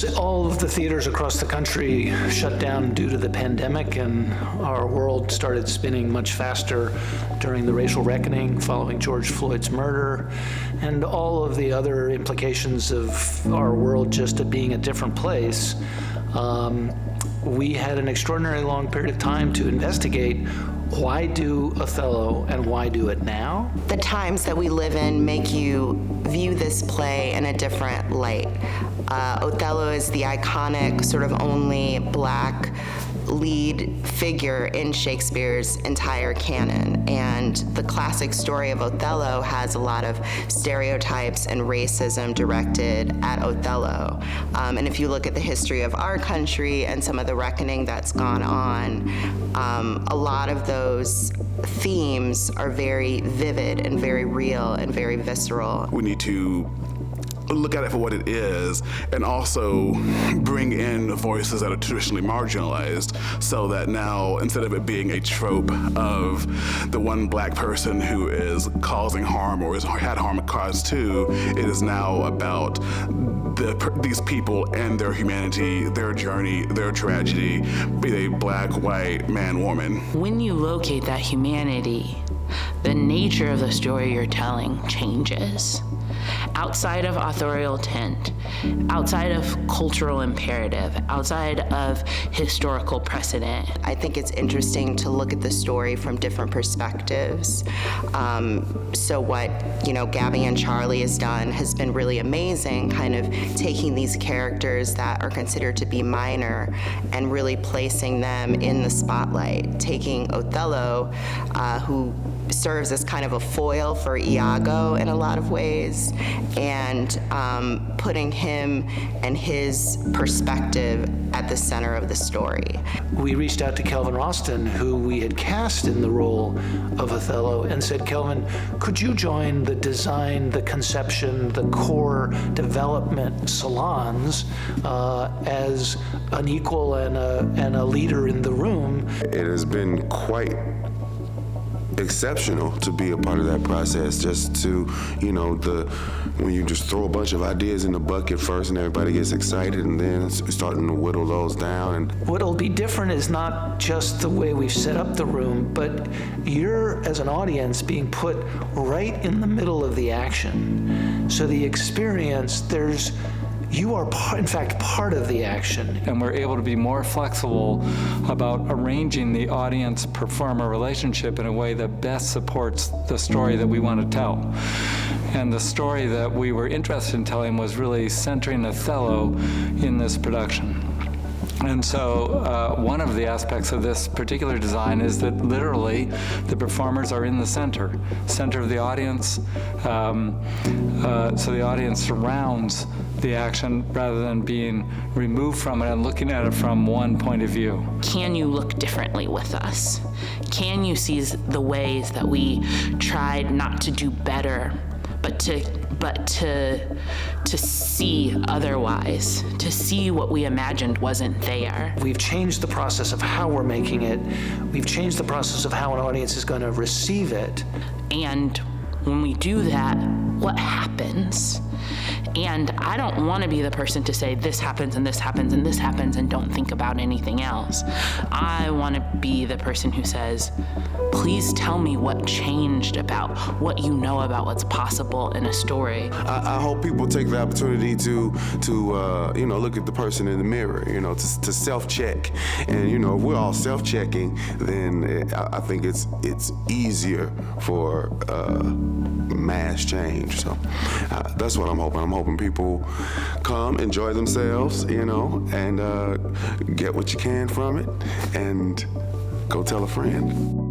As all of the theaters across the country shut down due to the pandemic, and our world started spinning much faster during the racial reckoning following George Floyd's murder, and all of the other implications of our world just being a different place, we had an extraordinarily long period of time to investigate why do Othello and why do it now? The times that we live in make you view this play in a different light. Othello is the iconic, sort of only Black lead figure in Shakespeare's entire canon. And the classic story of Othello has a lot of stereotypes and racism directed at Othello. And if you look at the history of our country and some of the reckoning that's gone on, a lot of those themes are very vivid and very real and very visceral. We need to look at it for what it is, and also bring in voices that are traditionally marginalized, so that now, instead of it being a trope of the one Black person who is causing harm or has had harm caused to, it is now about these people and their humanity, their journey, their tragedy, be they Black, white, man, woman. When you locate that humanity, the nature of the story you're telling changes. Outside of authorial intent, outside of cultural imperative, outside of historical precedent. I think it's interesting to look at the story from different perspectives. So what, Gabby and Charlie has done has been really amazing, kind of taking these characters that are considered to be minor and really placing them in the spotlight. Taking Othello, who serves as kind of a foil for Iago in a lot of ways, and putting him and his perspective at the center of the story. We reached out to Kelvin Ralston, who we had cast in the role of Othello, and said, Kelvin, could you join the design, the conception, the core development salons as an equal and a leader in the room? It has been quite exceptional to be a part of that process, just to, when you just throw a bunch of ideas in the bucket first and everybody gets excited, and then starting to whittle those down. And what'll be different is not just the way we've set up the room, but you're, as an audience, being put right in the middle of the action. So the experience, you are, in fact, part of the action. And we're able to be more flexible about arranging the audience-performer relationship in a way that best supports the story that we want to tell. And the story that we were interested in telling was really centering Othello in this production. And so one of the aspects of this particular design is that literally the performers are in the center of the audience. So the audience surrounds the action rather than being removed from it and looking at it from one point of view. Can you look differently with us? Can you see the ways that we tried not to do better, but to see otherwise, to see what we imagined wasn't there? We've changed the process of how we're making it. We've changed the process of how an audience is going to receive it. And when we do that, what happens? And I don't want to be the person to say this happens and this happens and this happens and don't think about anything else. I want to be the person who says, please tell me what changed about what you know about what's possible in a story. I hope people take the opportunity to look at the person in the mirror, to self-check. And, if we're all self-checking, then I think it's easier for mass change. So that's what I'm hoping. I'm hoping people come, enjoy themselves, and get what you can from it, and go tell a friend.